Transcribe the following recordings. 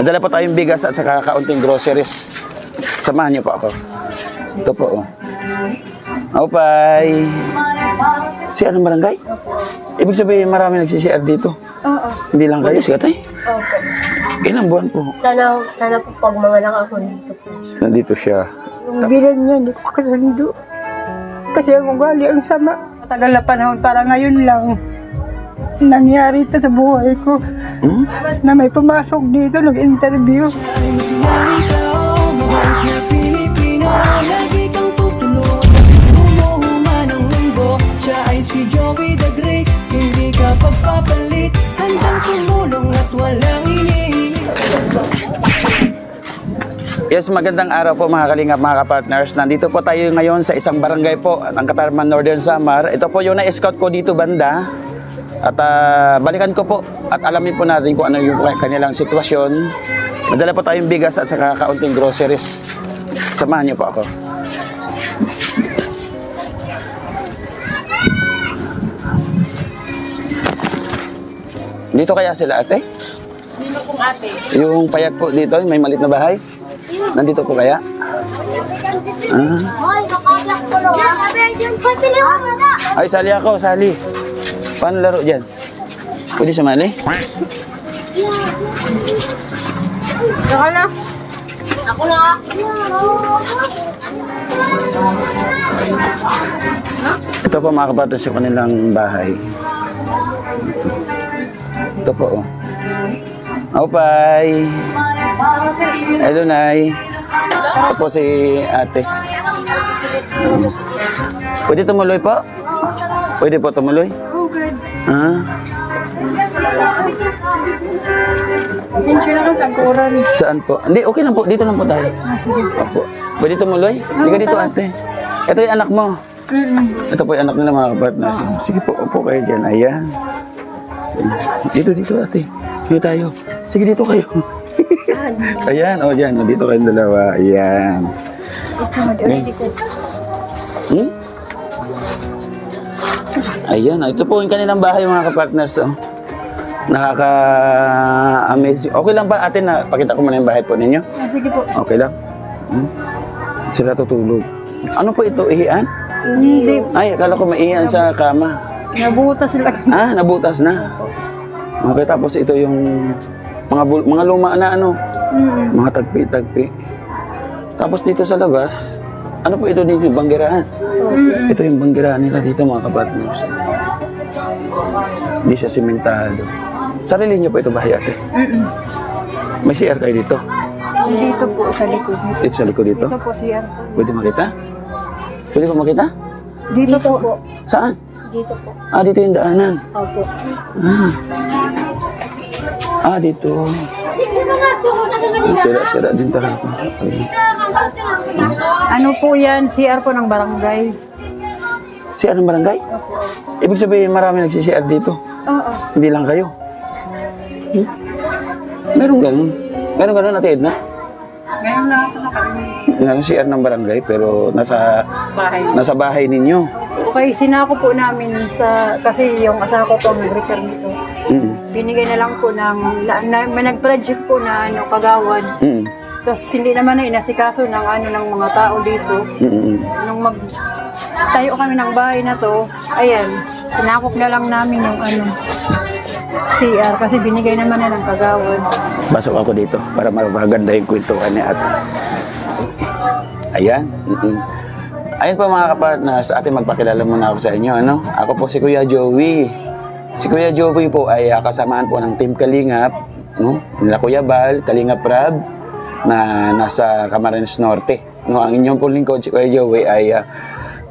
Madala po tayong bigas at saka kaunting groceries. Samahan niyo po ako. Ito po, oh. Opay. Si anong barangay? Ibig sabihin marami nagsi-CR dito. Oo. Hindi lang kayo, si Atay. Opo. Ilang buwan po? Sana po pag mga ako dito po siya. Nandito siya. Yung bilan niya, hindi ko kasundo. Kasi ang ugali ang sama. Matagal na panahon, para ngayon lang nangyari ito sa buhay ko. Na may pumasok dito, nag-interview. Si Joey the Great, hindi ka pagpapalit, handang tumulong at walang hinihingi. Yes, magandang araw po mga kalingap, mga kapartners. Nandito po tayo ngayon sa isang barangay po ng Katarman, Northern Samar. Ito po yung na-scout ko dito banda. At balikan ko po at alamin po natin kung ano yung kanilang sitwasyon. Madala po tayong bigas at saka kaunting groceries. Samahan niyo po ako. Dito kaya sila ate? Dito pong ate. Yung payat po dito, may malit na bahay? Nandito po kaya? Hoy, makablak ko lang. Ay, sali ako, sali. Paano laro dyan? Pwede sumali? Saka na. Ako na. Ito po mga kapartners yung kanilang bahay. Ito po, oh. Opay. Hello, Nay. Ito po si ate. Pwede tumuloy po? Pwede po tumuloy? Oh, good. Pasensya na lang sa angkuran. Saan po? Hindi, okay lang po. Dito lang po tayo. Sige. Opo. Pwede tumuloy? Hindi ka dito, ate. Ito yung anak mo. Ito po yung anak nila, mga kapartners. Sige po, upo kayo dyan. Ayan. Dito, ate. Dito tayo. Sige, dito kayo. Ayan, o dyan. O, dito kayong dalawa. Ayan. Ayan, ito po yung kanilang bahay, mga kapartners. Oh. Nakaka-amazing. Okay lang ba, ate, na pakita ko muna yung bahay po ninyo? Sige po. Okay lang. Sila tutulog. Ano po ito, ihian? Hindi. Ay, akala ko maihian sa kama. Nabutas sila. Nabutas na. Okay, tapos ito yung mga luma na ano, mga tagpi-tagpi. Tapos dito sa labas, ano po ito dito, banggirahan? Ito yung banggirahan nila dito, mga kapartners. Hindi siya simentado. Sarili niyo po ito bahay, ate? May CR kayo dito? Dito po, sa likod. Dito sa likod dito? Dito po siya. Pwede makita? Pwede po makita? Dito po. Saan? Dito po. Dito yung daanan. Opo. Dito. Sira-sira din talaga. Ano po yan? CR po ng barangay. CR ng barangay? Ibig sabihin marami nagsi-CR dito. Oo. Hindi lang kayo. Meron ganun. Meron ganun, Ate Edna? Meron na ako na kami. Meron CR ng barangay pero nasa bahay ninyo. Okay, sinako po namin kasi yung asawa ko po ang nag-return nito. Binigay na lang po may nag-project po na kagawad. Tapos hindi naman na inasikaso ng ng mga tao dito. Nung tayo kami ng bahay na to, ayan, sinakop na lang namin yung CR kasi binigay naman na ng kagawad. Pasok ako dito para maganda yung kwentuhan ni ate. Ayan. Ayun po mga kapartners, ate magpakilala muna ako sa inyo. Ako po si Kuya Joey. Si Kuya Joey po ay kasamaan po ng Team Kalingap, nila Kuya Bal, Kalingap Rab, na nasa Camarines Norte. Ang inyong pong lingkod, si Kuya Joey, ay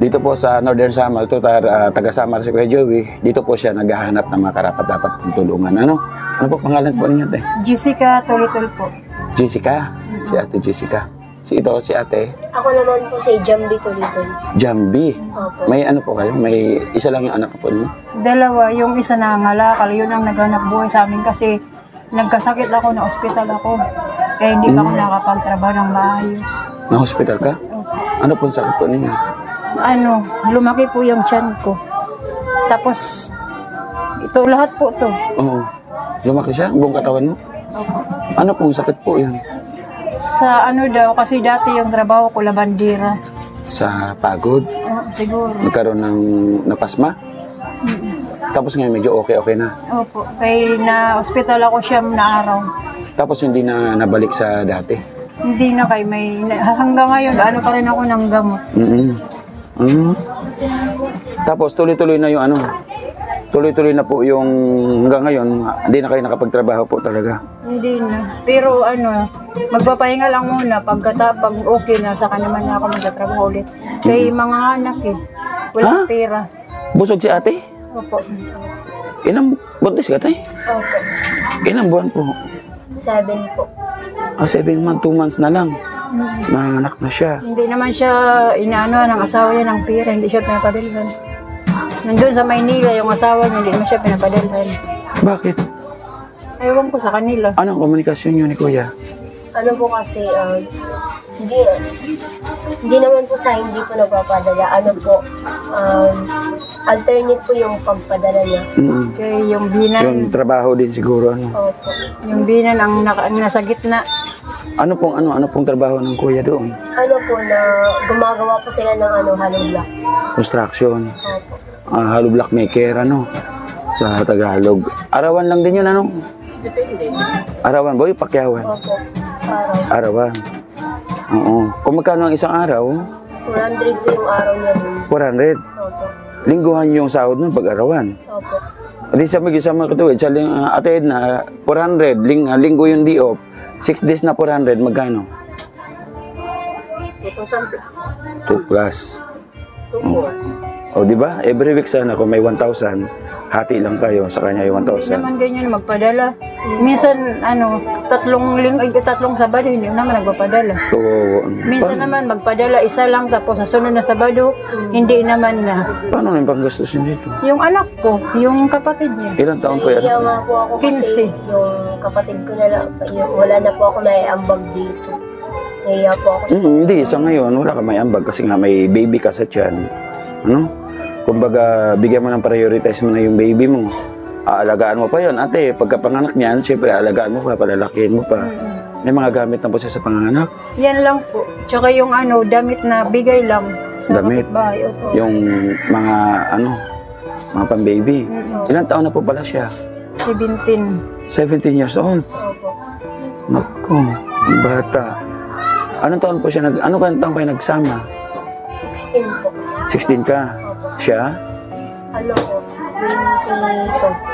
dito po sa Northern Samar, taga Samar si Kuya Joey. Dito po siya naghahanap ng mga karapat-dapat pong tulungan. Ano po pangalan po ninyo, ate? Jessica Tolitol po. Jessica? Si ate Jessica. Si ate? Ako naman po si Jambi Tolitol. Jambi. Opo. May ano po kayo? May isa lang yung anak po niyo? Dalawa, yung isa nangangalakal, yun ang naghanap buhay sa amin kasi nagkasakit ako, na ospital ako. Kaya hindi pa ako nakapagtrabaho ng maayos. Na-hospital ka? Ano pong sakit po ninyo? Lumaki po yung tiyan ko. Tapos, ito lahat po to. Oo. Lumaki siya? Buong katawan mo? Opo. Ano pong sakit po yan? Sa ano daw, kasi dati yung trabaho ko, labandira. Sa pagod? Oo, siguro. Nagkaroon ng napasma? Tapos ngayon medyo okay na. Opo. Kaya na-hospital ako siyam na araw. Tapos hindi na nabalik sa dati. Hindi na kay hanggang ngayon, ano pa rin ako ng gamot. Tapos tuloy-tuloy na yung ano. Tuloy-tuloy na po yung hanggang ngayon, hindi na kayo nakapagtrabaho po talaga. Hindi na. Pero ano, magpapahinga lang muna. Pag okay na, saka naman na ako magtatrabaho ulit. Kay mga anak eh. Walang pera. Busog si ate? Opo. Ilang buntis ka tayo? Opo. Ilang buwan po? 7 po. 7 months, 2 months na lang. Nanganak na siya. Hindi naman siya inaano ng asawa niya ng pera. Hindi siya pinapadalhan. Nandun sa Maynila, yung asawa niya, hindi naman siya pinapadalhan. Bakit? Ewan ko sa kanila. Anong komunikasyon niyo ni Kuya? Ano po kasi, hindi naman po sa hindi po nagpapadala. Ano po, alternate po yung pagpadala niya. Kaya yung binan, Yung trabaho din siguro. Ano Opo. yung binan ang nasa gitna. ano pong trabaho ng Kuya doon? Ano po na gumagawa po sila ng hollow block. Construction. Opo. Hollow block maker, ano? Sa Tagalog. Arawan lang din yun, ano? Depende. Arawan, boy, pakyawan. Opo. Araw. Arawan. Oo. Kung magkano ang isang araw? 400 po yung araw niya dun. 400. Opo. Lingguhan yung sahod nun pag arawan. Opo. Hindi sa mag-isama katuwid. Sa atid na 400, linggo yung di off. 6 days na 400, magkano? 2,000 plus. 2 plus. 2,400. O, di ba? Every week sana kung may 1,000, hati lang kayo sa kanya yung Hindi 1,000. naman ganyan magpadala. Minsan, tatlong Sabado, hindi naman nagpapadala. So, Minsan naman magpadala, isa lang, tapos sa sunod na Sabado, hindi naman na. paano na yung panggastusin dito? Yung anak ko, yung kapatid niya. Ilang taon po yan? Kaya nga po ako kasi 15. yung kapatid ko na lang, wala na po ako naiambag dito. Kaya po ako Hindi, sa ngayon, wala ka may ambag kasi nga may baby ka sa tiyan. Ano? Kumbaga, bigyan mo ng prioritize mo na yung baby mo. Aalagaan mo pa yon. Ate, pagkapanganak niyan, syempre, aalagaan mo pa, palalakihin mo pa. May mga gamit na po siya sa panganganak. Yan lang po. Tsaka yung damit na bigay lang sa Damit? kapitbahay. Opo. Yung mga, mga pang-baby. Ilang taon na po pala siya? 17. 17 years old. Opo. Naku, ang bata. Anong taon po siya, anong taon kayo nagsama? 16 po. 16 ka? Siya? Ano po?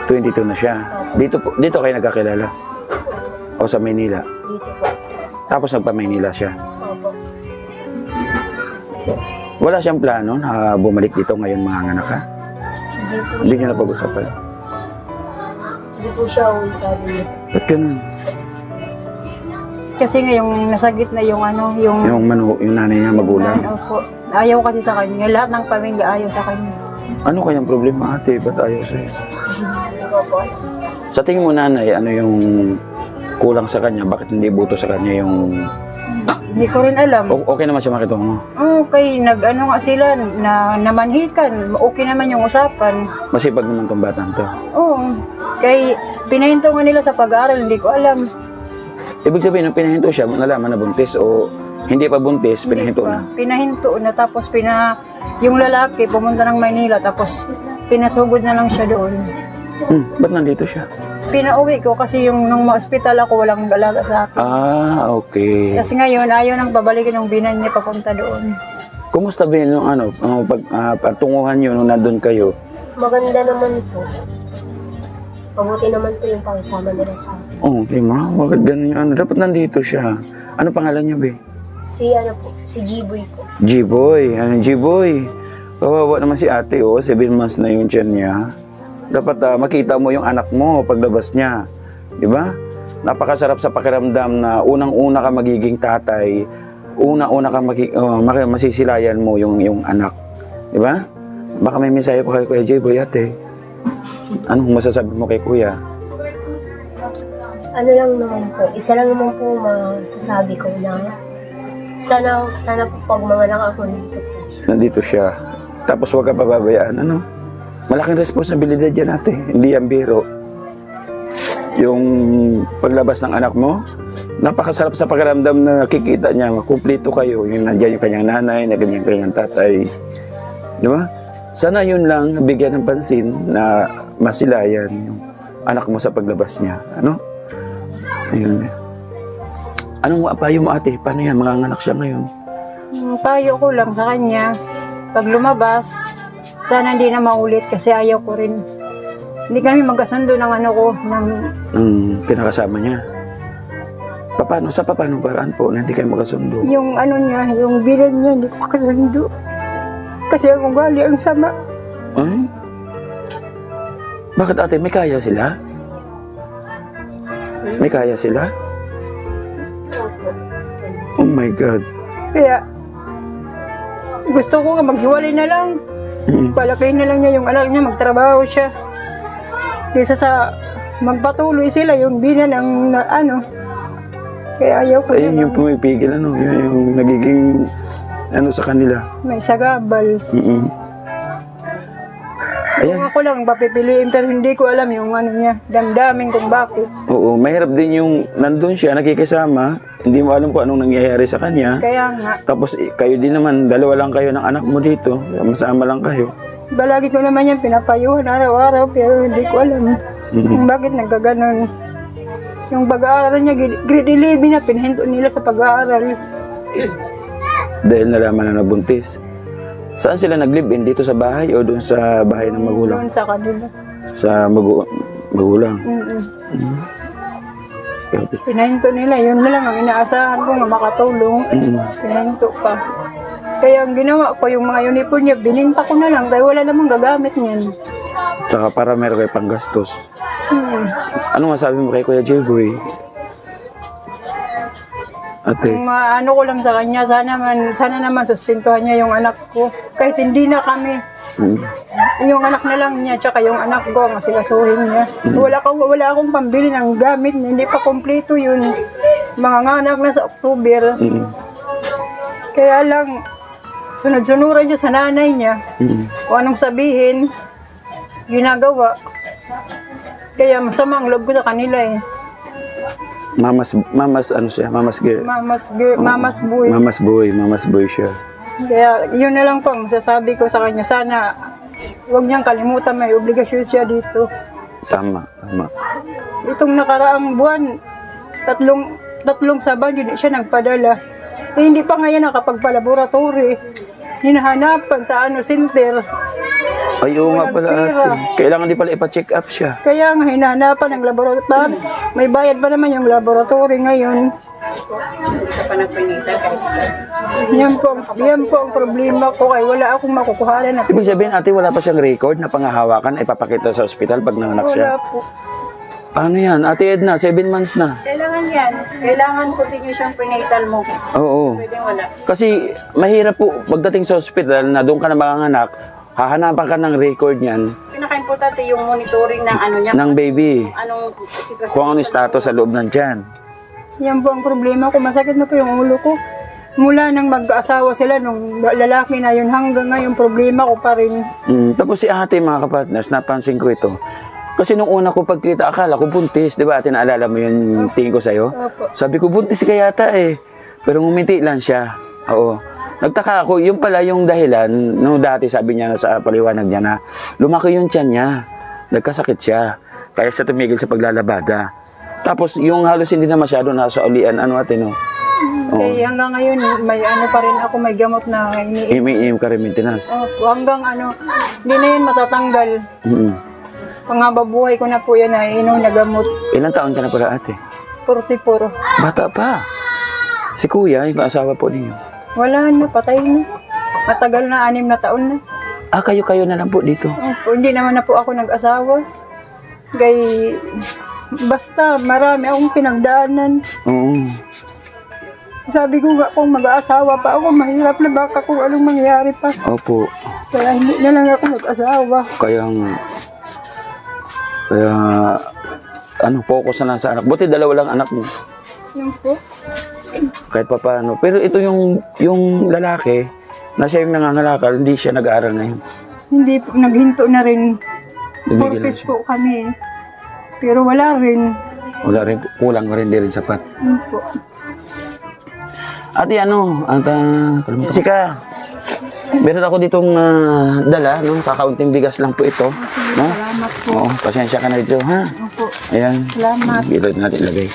22. 22 na siya. Dito kayo nagkakilala? O sa Maynila? Dito po. Tapos nagpa-Maynila siya. Opo. Wala siyang plano na bumalik dito ngayon mga anak ka? Hindi po Hindi siya, niya napag-usapan. hindi po siya uwi, sabi niya. Ba't ganun? Kasi nga yung nasa gitna yung Yung nanay niya magulang. Opo. Ayaw kasi sa kanya. Lahat ng pamilya ayaw sa kanya. Ano kayang problema ate? Ba't ayaw sa'yo? Opo. Sa tingin mo nanay, ano yung kulang sa kanya? Bakit hindi buto sa kanya yung... Hindi ko rin alam. Okay naman siya makitungo. Okay, nag-ano nga sila, namanhikan. Okay naman yung usapan. Masipag naman tong batang to. Oo. Kay pinahinto nga nila sa pag-aaral, hindi ko alam. Ibig sabihin, nung pinahinto siya, nalaman na buntis o hindi pa buntis, Hindi pinahinto pa. na. Pinahinto na, tapos yung lalaki pumunta ng Maynila, tapos pinasugod na lang siya doon. Ba't nandito siya? Pinauwi ko kasi yung nung ma-hospital ako, walang galaga sa akin. Okay. Kasi ngayon, ayaw nang babalikin yung binan niya papunta doon. Kumusta ba yun yung pagtunguhan nyo nung nandun kayo? Maganda naman po. Mabuti naman po yung pakisama nila sa akin. Oh, tima, bakit ganun yung Dapat nandito siya. Ano pangalan niya, be? Si G-Boy po. G-Boy. G-Boy. Kawawa naman si ate, 7 months na yung tiyan niya. Dapat makita mo yung anak mo paglabas niya. Di ba? Napakasarap sa pakiramdam na unang-una ka magiging tatay, una-una ka masisilayan mo yung anak. Di ba? Baka may mensahe pa kay Kuya J-Boy, ate. Anong masasabi mo kay Kuya? Ano lang naman po, isa lang naman po masasabi ko na sana po pag manganak ako dito po siya. Nandito siya. Tapos huwag ka pababayaan. Malaking responsibilidad yan ate. Hindi yan biro. yung paglabas ng anak mo, napakasarap sa pakiramdam na nakikita niya, kumpleto kayo. Yung nandiyan yung kanyang nanay, na ganyan kanyang tatay. Di ba? Sana yun lang, bigyan ng pansin na masilayan yung anak mo sa paglabas niya. Ano? Ayun. Anong payo mo ate? Paano yan? Manganganak siya ngayon. Ang payo ko lang sa kanya, pag lumabas, sana hindi na maulit kasi ayaw ko rin. Hindi kami magkasundo ng ano ko, ng Pinakasama niya. Paano? Sa paano paraan po na hindi kayo magkasundo? yung ano niya, yung bilan niya, hindi ko kasundo. Kasi ang ugali ang sama. Ay? Bakit ate? May kaya sila? May kaya sila? Opo. Oh my God. Kaya, gusto ko nga maghiwalay na lang. Palakihin na lang niya yung anak niya, magtrabaho siya. Kaysa sa magpatuloy sila, yung binan ang ano. Kaya ayaw ko Ayun na yung pumipigil, ano? Yun yung nagiging ano sa kanila. may sagabal. Ayan. Kung ako lang papipiliin pero hindi ko alam yung ano niya, damdamin kung bakit. Oo, mahirap din yung nandun siya, nakikisama, hindi mo alam kung anong nangyayari sa kanya. Kaya nga, Tapos kayo din naman, dalawa lang kayo ng anak mo dito, masama lang kayo. balagi ko naman yan pinapayuhan araw-araw pero hindi ko alam kung bakit nagkaganon. Yung pag-aaral niya, grade 11 na, pinahinto nila sa pag-aaral. Dahil nalaman na nabuntis. Saan sila nag-live-in? Dito sa bahay o doon sa bahay ng magulang? Doon sa kanila. Sa magulang. Okay. Pinahinto nila, yun na lang ang inaasahan ko nga makatulong. Pinahinto pa. Kaya ang ginawa ko, yung mga uniform niya, bininta ko na lang, kaya wala namang gagamit niyan. Tsaka para meron kayo panggastos. Ano nga sabi mo kay Kuya J-Boy? Ate, Ang maano ko lang sa kanya, sana naman sustentuhan niya yung anak ko. Kahit hindi na kami, yung anak na lang niya, tsaka yung anak ko, masikasuhin niya. Wala akong pambili ng gamit niya, hindi pa kompleto yun. Mga nganak na sa October. Kaya lang, sunod-sunuran niya sa nanay niya. Kung anong sabihin, ginagawa. Kaya masama ang loob ko sa kanila eh. mamas ano siya? Mamas girl. Mamas boy. Mamas boy siya. Kaya yun na lang po ang masasabi ko sa kanya. Sana huwag niyang kalimutan, may obligasyon siya dito. Tama. Itong nakaraang buwan, tatlong saban, hindi siya nagpadala. Eh, hindi pa ngayon nakapagpa-laboratory. Hinahanapan sa center. Ay, oo nga pala ate. Kailangan di pala ipa-check up siya. Kaya nga hinahanapan ng laboratory. May bayad pa naman yung laboratory ngayon. Yan po ang problema ko kaya wala akong makukuhanan na. Ibig sabihin ate, wala pa siyang record na pangahawakan, ipapakita sa ospital pag nanganak siya? Wala po. Paano yan? Ate Edna, 7 months na. Kailangan yan. Kailangan continuous yung prenatal mo. Oo. Pwede wala. Kasi mahirap po pagdating sa ospital na doon ka na manganganak, hahanapan ka ng record niyan Pinaka-importante yung monitoring ng ano niya. ng baby. Anong sitwasyon. Kung ano yung status sa loob ng tiyan. Yan po ang problema ko. Masakit na po yung ulo ko. Mula nang mag-asawa sila nung lalaki na yun hanggang ngayon problema ko pa rin. Tapos si ate mga kapartners, napansin ko ito. Kasi nung una ko pagkita, akala ko buntis. Di ba ate, naalala mo yun tingin ko sa'yo? Opo. Sabi ko, buntis ka yata eh. Pero ngumiti lang siya. Oo. Nagtaka ako, yung pala yung dahilan, no dati sabi niya na sa paliwanag niya na lumaki yung tiyan niya. Nagkasakit siya. Kaya siya tumigil sa paglalabada. Tapos yung halos hindi na masyado nasa ulian, ano ate no? Oo. Eh, hanggang ngayon, may ano pa rin ako, may gamot na iniinom. Imi-im ka rin maintenance. Opo, hanggang hindi na yun matatanggal. Pangababuhay ko na po yan na inom na gamot. Ilang taon ka na pala ate? 44. Bata pa. Si kuya, yung asawa po ninyo. Wala na, patay na. Matagal na, 6 na taon na. Ah, kayo-kayo na lang po dito. Opo, hindi naman na po ako nag-asawa. Basta marami akong pinagdaanan. Oo. Sabi ko nga kung mag-aasawa pa ako, mahirap na baka kung anong mangyayari pa. Opo. Kaya hindi na lang ako mag-asawa. Kaya focus na lang sa anak. Buti dalawa lang anak mo. Yun po. Kahit pa paano. Pero ito yung lalaki, na siya yung nangangalakal, hindi siya nag-aaral ngayon. Hindi po, naghinto na rin. Tumigil na Purpose siya. po kami. Pero wala rin. Wala rin, kulang rin, di rin sapat. Po. Ate, kalimutan. Sika, meron ako ditong dala, no? Kakaunting bigas lang po ito. No? Salamat po. Oo, pasensya ka na dito, ha? Opo. Ayan. Salamat. Bilog natin ilagay.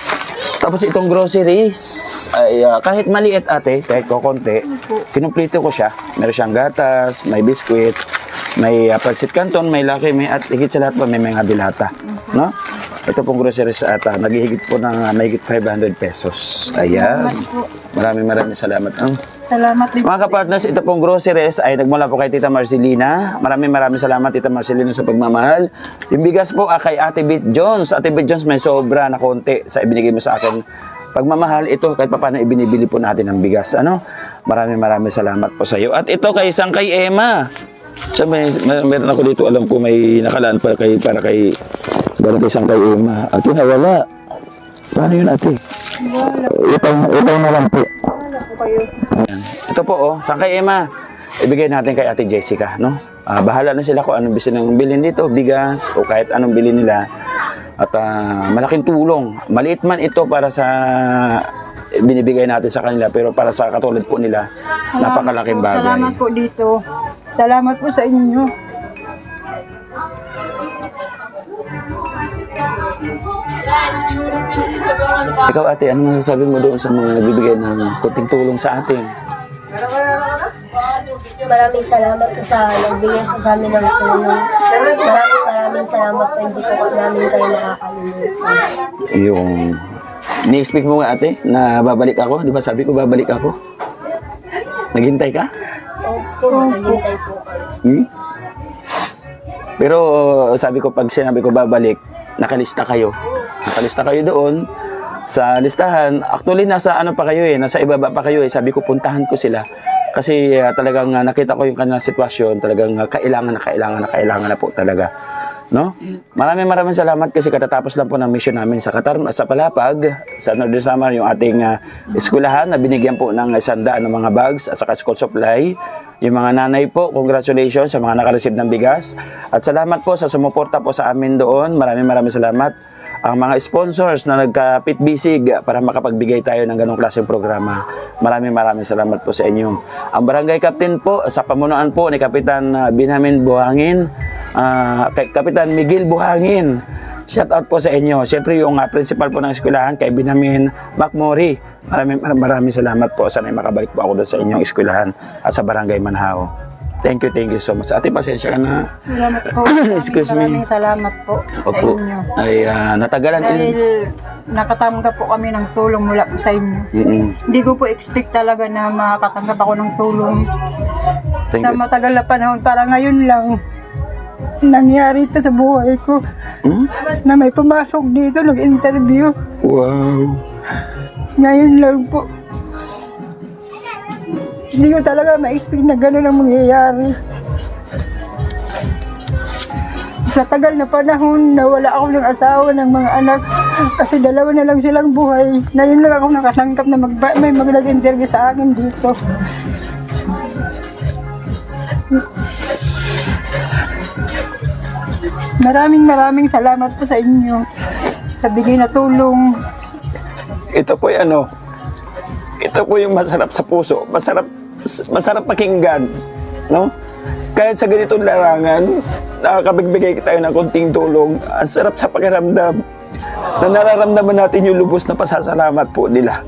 Tapos itong groceries, ay kahit maliit ate, kahit kokonti, kinumplito ko siya. Meron siyang gatas, may biskwit, may pansit canton, may laki, may at higit sa lahat pa may mga dilata. No? Ito pong groceries at naghihigit po ng mahigit 500 pesos. Ayan. Maraming salamat. Salamat din. Mga kapartners, ito pong groceries ay nagmula po kay Tita Marcelina. Maraming salamat Tita Marcelina sa pagmamahal. Yung bigas po kay Ate Beth Jones. Ate Beth Jones, may sobra na konti sa ibinigay mo sa akin. Pagmamahal, ito kahit paano ibinibili po natin ng bigas. Maraming salamat po sa iyo. At ito kay Emma. So, meron ako dito, alam ko may nakalaan para kay Sangkay Emma. Ate, nawala. Paano yun, ate? Ito na lang po. Ayan. Ito po, Sangkay Emma. Ibigay natin kay Ate Jessica, no? Bahala na sila kung anong gusto nilang bilhin dito, bigas, o kahit anong bilhin nila. At malaking tulong. Maliit man ito para sa binibigay natin sa kanila, pero para sa katulad po nila, napakalaking bagay. Salamat po dito. Salamat po sa inyo. Ikaw, ate, ano masasabi mo doon sa mga nagbibigay ng kunting tulong sa atin? Maraming salamat po sa nagbigay po sa amin ng tulong. Maraming salamat po, hindi po namin kayo nakakalimutan. Yung ni-expect mo nga, ate, na babalik ako? Di ba sabi ko babalik ako? Naghintay ka? Opo, naghintay po. Pero sabi ko, pag sinabi ko babalik, nakalista kayo. Nakalista kayo doon sa listahan. Actually, nasa ano pa kayo nasa ibaba pa kayo Sabi ko, puntahan ko sila. Kasi talagang nakita ko yung kanilang sitwasyon. Talagang kailangan na po talaga. No? Maraming salamat kasi katatapos lang po ng mission namin sa sa Palapag, sa Northern Samar, yung ating eskwelahan na binigyan po ng 100 ng mga bags at saka school supply. Yung mga nanay po, congratulations sa mga nakareceive ng bigas. At salamat po sa sumuporta po sa amin doon. Maraming salamat. Ang mga sponsors na nagkapit-bisig para makapagbigay tayo ng ganong klaseng programa. Maraming salamat po sa inyo. Ang barangay captain po, sa pamunuan po ni Kapitan Benjamin Buhangin, kay Kapitan Miguel Buhangin. Shout out po sa inyo. Siyempre yung principal po ng eskwelahan, kay Benjamin Macmori. Maraming salamat po. Sana'y makabalik po ako doon sa inyong eskwelahan at sa barangay Manhao. Thank you so much. Ate, pasensya ka na. Salamat po. Excuse me. Maraming salamat po sa Opo. inyo. Ay, natagalan. Dahil nakatanggap po kami ng tulong mula po sa inyo. Hindi ko po expect talaga na makakatanggap ako ng tulong. Thank Sa you. matagal na panahon, para ngayon lang nangyari ito sa buhay ko. Na may pumasok dito, nag-interview. Wow. Ngayon lang po. Hindi ko talaga ma-expect na gano'n ang mangyayari. Sa tagal na panahon, nawala ako ng asawa, ng mga anak. Kasi dalawa na lang silang buhay. Ngayon lang ako nakatanggap na may mag-interview sa akin dito. Maraming salamat po sa inyo. Sa bigay na tulong. Ito po yung masarap sa puso. Masarap pakinggan, no? Kahit sa ganitong larangan, nakakabigbigay tayo ng konting tulong. Ang sarap sa pakiramdam na nararamdaman natin yung lubos na pasasalamat po nila.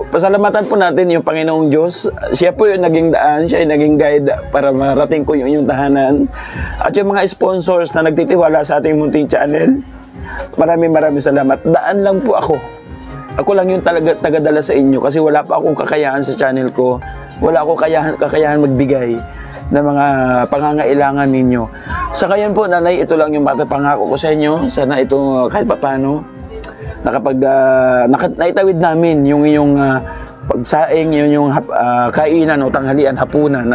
Pasalamatan po natin yung Panginoong Diyos. Siya po yung naging daan, siya yung naging guide para marating ko yung tahanan. At yung mga sponsors na nagtitiwala sa ating munting channel, maraming salamat. Daan lang po ako. Ako lang yung tagadala sa inyo kasi wala pa akong kakayahan sa channel ko. Wala akong kakayahan magbigay ng mga pangangailangan ninyo. Sa ngayon po, nanay, ito lang yung pangako ko sa inyo. Sana ito kahit papano naitawid namin yung iyong pagsaing, yung kainan o tanghalian, hapunan,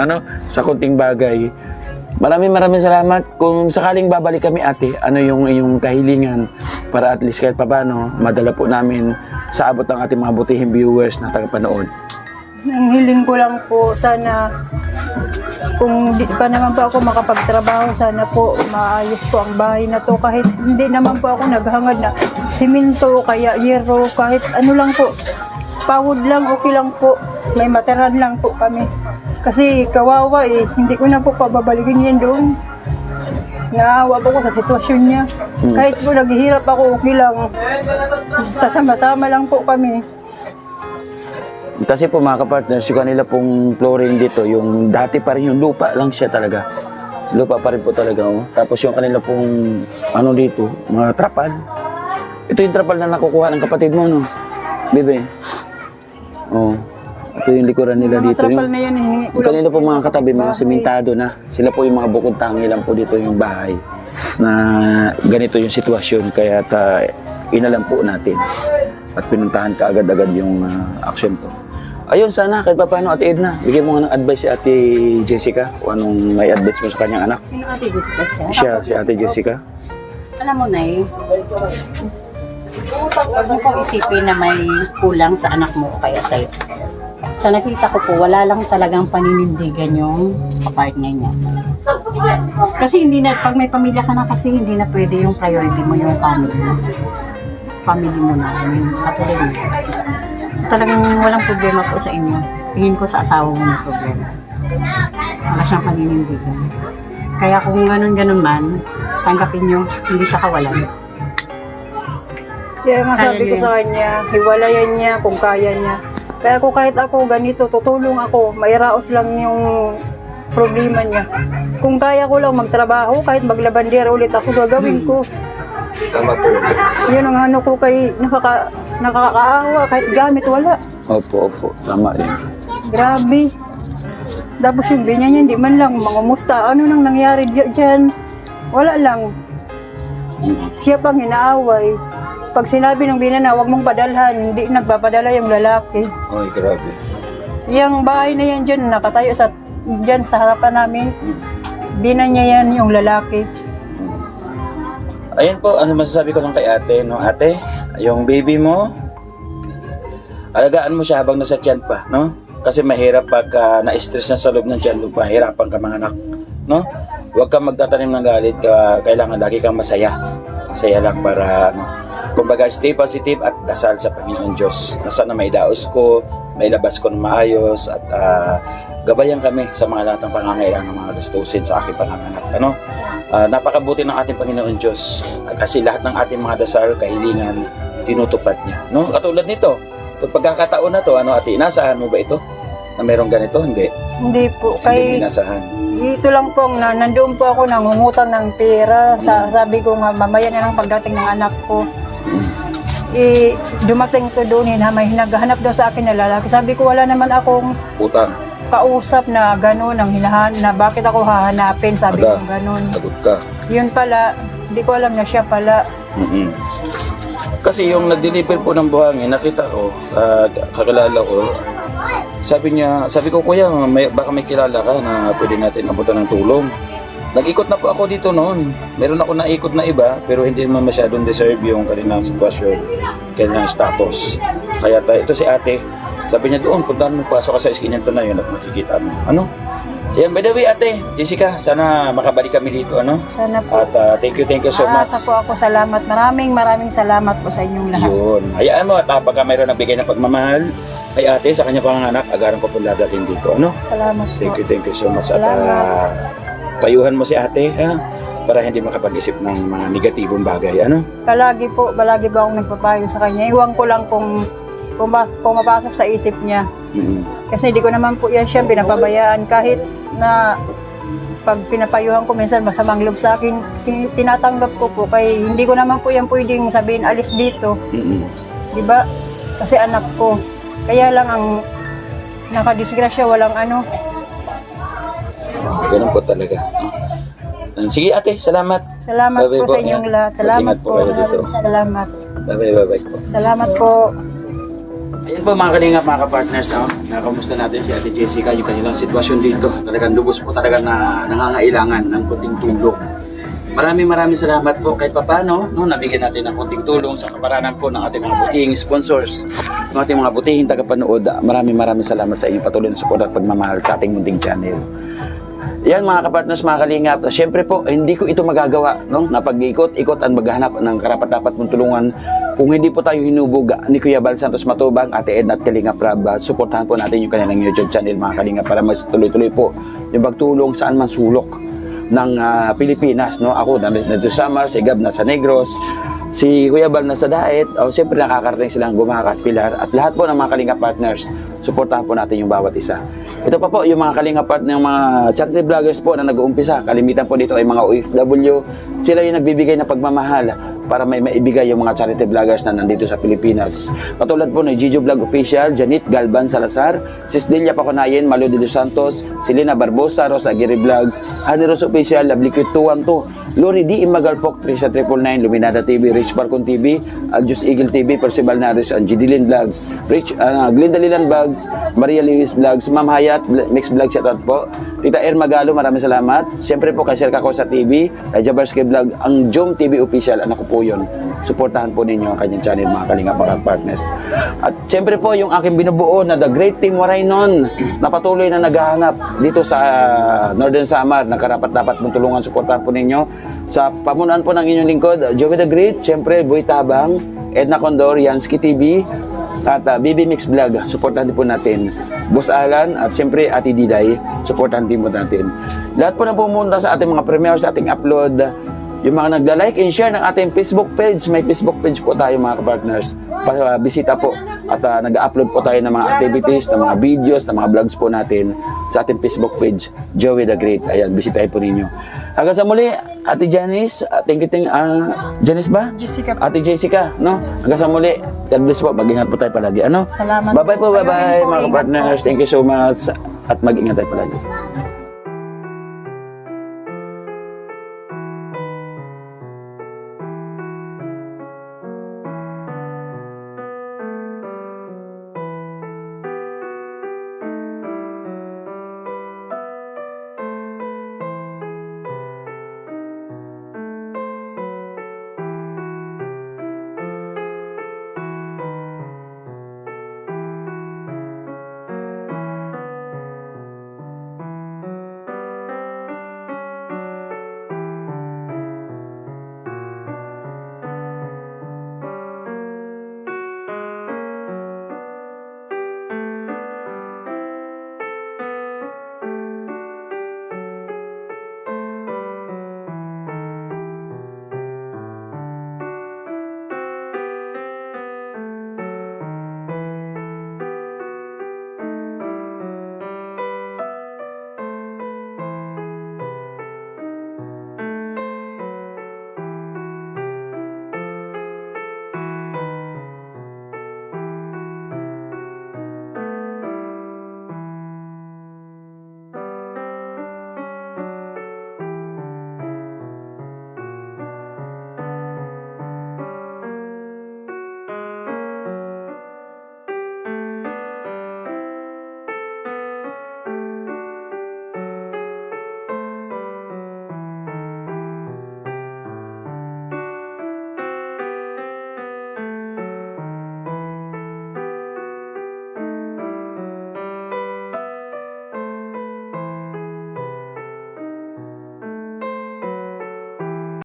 sa konting bagay. Maraming salamat. Kung sakaling babalik kami, ate, ano yung iyong kahilingan para at least kahit paano madala po namin sa abot ng ating mga butihing viewers na tagapanood. Ang hiling ko lang po, sana kung di pa naman po ako makapagtrabaho, sana po maayos po ang bahay na to. Kahit hindi naman po ako naghangad na Siminto, kaya yero, kahit ano lang po. Pawod lang, okay lang po. May materan lang po kami. Kasi kawawa eh, hindi ko na po pababalikin yan doon. Naawa po ko sa sitwasyon niya. Kahit po naghihirap ako, okay lang. Basta sama-sama lang po kami. Kasi po mga kapartners, yung kanila pong flooring dito, yung dati pa rin yung lupa lang siya talaga. Lupa pa rin po talaga. Oh. Tapos yung kanila pong ano dito, mga trapal. Ito yung trapal na nakukuha ng kapatid mo, no? Bebe. Oh. Ito yung likuran nila Mga dito. trapal na yan, hiningi ko Yung lang kanila po po mga sa katabi, mga bahay. sementado na. Sila po yung mga bukod tangi lang po dito yung bahay. Na ganito yung sitwasyon. Kaya inalam po natin. At pinuntahan ka agad-agad yung action po. Ayun, sana kahit pa paano Ate Edna, bigyan mo nga ng advice si Ate Jessica kung anong may advice mo sa kanyang anak. Sino Ate Jessica siya? Si Ate Jessica. Alam mo na huwag mo pong isipin na may kulang sa anak mo o kaya sa'yo. Sa nakita ko po, wala lang talagang paninindigan yung kapartner niya. Kasi hindi na, pag may pamilya ka na kasi, hindi na pwede yung priority mo yung family mo. Family mo na, yung katulad mo. So, talagang walang problema po sa inyo. Tingin ko sa asawa mo may problema. Wala siyang paninindigan. Kaya kung ganun-ganun man, tanggapin nyo, hindi siya kawalan. Kaya nga Kaya sabi ko niya sa kanya, hiwalayan niya kung kaya niya. Kaya kung kahit ako ganito, tutulong ako, mairaos lang yung problema niya. Kung kaya ko lang magtrabaho, kahit maglabandera ulit ako, gagawin ko. Tama po. Yun ang ano ko kay nakakaawa, kahit gamit wala. Opo. Tama rin. Grabe. Tapos yung ganyan niya, hindi man lang mangumusta. Ano nang nangyari dyan? Wala lang. Siya pang inaaway. Pag sinabi ng binana, huwag mong padalhan, hindi nagpapadala yung lalaki. Ay, grabe. Yung bahay na yan dyan, nakatayo dyan sa harapan namin. Binan niya yan yung lalaki. Ayan po, ano masasabi ko lang kay ate, no? Ate, yung baby mo, alagaan mo siya habang nasa tiyan pa, no? Kasi mahirap pag na-stress na sa loob ng tiyan, mahirapan ka mga anak, no? Huwag kang magtatanim ng galit, kailangan lagi kang masaya. Masaya lang para, ano, kumbaga stay positive at dasal sa Panginoon Diyos. Na sana may daos ko, may labas ko ng maayos at gabayan kami sa mga lahat ng pangangailangan ng mga gastusin sa aking panganganak. Ano? Napakabuti ng ating Panginoon Diyos kasi lahat ng ating mga dasal, kahilingan, tinutupad niya. No? Katulad nito, itong pagkakataon na to, ano ate, inasahan mo ba ito? Na merong ganito? Hindi. Hindi po. Hindi Kay, inasahan. ito lang po, nandoon po ako nangungutang ng pera. Sabi ko nga, mamaya na lang pagdating ng anak ko. Dumating to doon, may naghahanap daw sa akin na lalaki. Sabi ko, wala naman akong Utang. kausap na gano'n, na bakit ako hahanapin, sabi ko gano'n. Sagot ka. Yun pala, hindi ko alam na siya pala. Mm-mm. Kasi yung nag-deliver po ng buhangin, nakita ko, kakilala ko, sabi ko, kuya, baka may kilala ka na pwede natin abutan ng tulong. Nag-ikot na po ako dito noon. Meron ako naikot na iba, pero hindi naman masyadong deserve yung kanilang sitwasyon, kanilang status. Kaya ito si ate, sabi niya doon, puntahan mo, pasok ka sa iskinento na yun at makikita mo. Ano? Yan, by the way, ate, Jessica, sana makabalik kami dito, ano? Sana po. At thank you so much. Asa po ako, salamat. Maraming salamat po sa inyong lahat. Yun. Hayaan mo at pagka mayroon nagbigay ng pagmamahal kay ate sa kanya panganak, agaran ko po dadating dito, ano? Salamat po. Thank you so much. At Salamat. payuhan mo si ate, ha? Para hindi makapag-isip ng mga negatibong bagay, ano? Palagi po akong nagpapayo sa kanya. Iwan ko lang kung pumapasok sa isip niya. Mm-hmm. Kasi hindi ko naman po yan siya pinapabayaan. Kahit na pag pinapayuhan ko minsan masamang loob sa akin, tinatanggap ko po. Kaya hindi ko naman po yan pwedeng sabihin alis dito. Mm-hmm. Diba? Kasi anak ko. Kaya lang ang nakadisgrasya, walang ano. Ganun po talaga. Sige ate, salamat. Salamat Bye-bye po sa po, inyong yeah. lahat. Salamat Mag-ingat po po. kayo dito. Salamat. Bye-bye po. Salamat po. Ayan po mga kalingap, mga kapartners, no? Nakamusta natin si Ate Jessica, yung kanilang sitwasyon dito. Talagang lubos po talaga na nangangailangan ng kunting tulong. Maraming salamat po kahit papano, no? Nabigyan natin ng kunting tulong sa kaparanan po ng ating mga butihing sponsors, ng ating mga butihing tagapanood. Maraming salamat sa inyong patuloy na support at pagmamahal sa ating munting channel. Yan mga kapartners, mga kalingap. Siyempre po, hindi ko ito magagawa, no? Na pag-ikot-ikot ang maghanap ng karapat-dapat mong tulungan. Kung hindi po tayo hinubog ni Kuya Bal Santos Matubang, Ate Edna at Kalingap Rab, suportahan po natin yung kanilang YouTube channel mga kalingap para mas tuloy-tuloy po yung pagtulong saan man sulok ng Pilipinas, no? Ako nandito sa Samar, si Gab nasa Negros, si Kuya Bal nasa Daet, siyempre nakakarating silang Gumaca at Pilar, at lahat po ng mga kalingap partners, suportahan po natin yung bawat isa. Ito pa po yung mga kalingap partner, yung mga charity vloggers po na nag-uumpisa, kalimitan po dito ay mga OFW, sila yung nagbibigay ng pagmamahal para may maibigay yung mga charity vloggers na nandito sa Pilipinas. Katulad po ni Gigi Vlog Official, Janit Galban Salazar, Cisdelia Paconayen, Malo de los Santos, Silena Barbosa, Rosa Aguirre Vlogs, Haneros Official, Lovely Cute 212, Lori D. Imagalpok, Trisha 999, Luminada TV, Rich Barcon TV, Aljus Eagle TV, Percival Naris, Angidilin Vlogs, Glinda Lilan Vlogs, Maria Lewis Vlogs, Ma'am Hayat, Mix Vlog, shoutout po. Tita Air Magalo, maraming salamat. Siyempre po kay Sir Kakosa TV, kay Jabarski Vlog, ang Jom TV Official, anak ko po yun. Suportahan po ninyo ang kanyang channel mga kalingap mga partners. At siyempre po yung aking binubuo na The Great Team Waraynon na patuloy na naghahanap dito sa Northern Samar, na karapat-dapat mong tulungan, suportahan po ninyo. Sa pamunuan po ng inyong lingkod, Joey the Great, siyempre Boy Tabang, Edna Condor, Yansky TV, at BB Mix Vlog, suportahan din po natin. Boss Alan at siyempre Ate Diday, suportahan din po natin. Lahat po na pumunta sa ating mga premiere, sa ating upload, yung mga nagla-like and share ng ating Facebook page, may Facebook page po tayo mga partners. Bisita po at nag-upload po tayo ng mga activities, ng mga videos, ng mga vlogs po natin sa ating Facebook page, Joey the Great. Ayan, bisitahin po ninyo. Hanggang sa muli, Ate Janice, thank you, Janice ba? Jessica po. Ate Jessica, no? Hanggang sa muli, God bless po, mag-ingat po tayo palagi, ano? Salamat Bye-bye po, po. bye-bye Kayo rin po, mga ingat partners. Thank you so much at mag-ingat tayo palagi.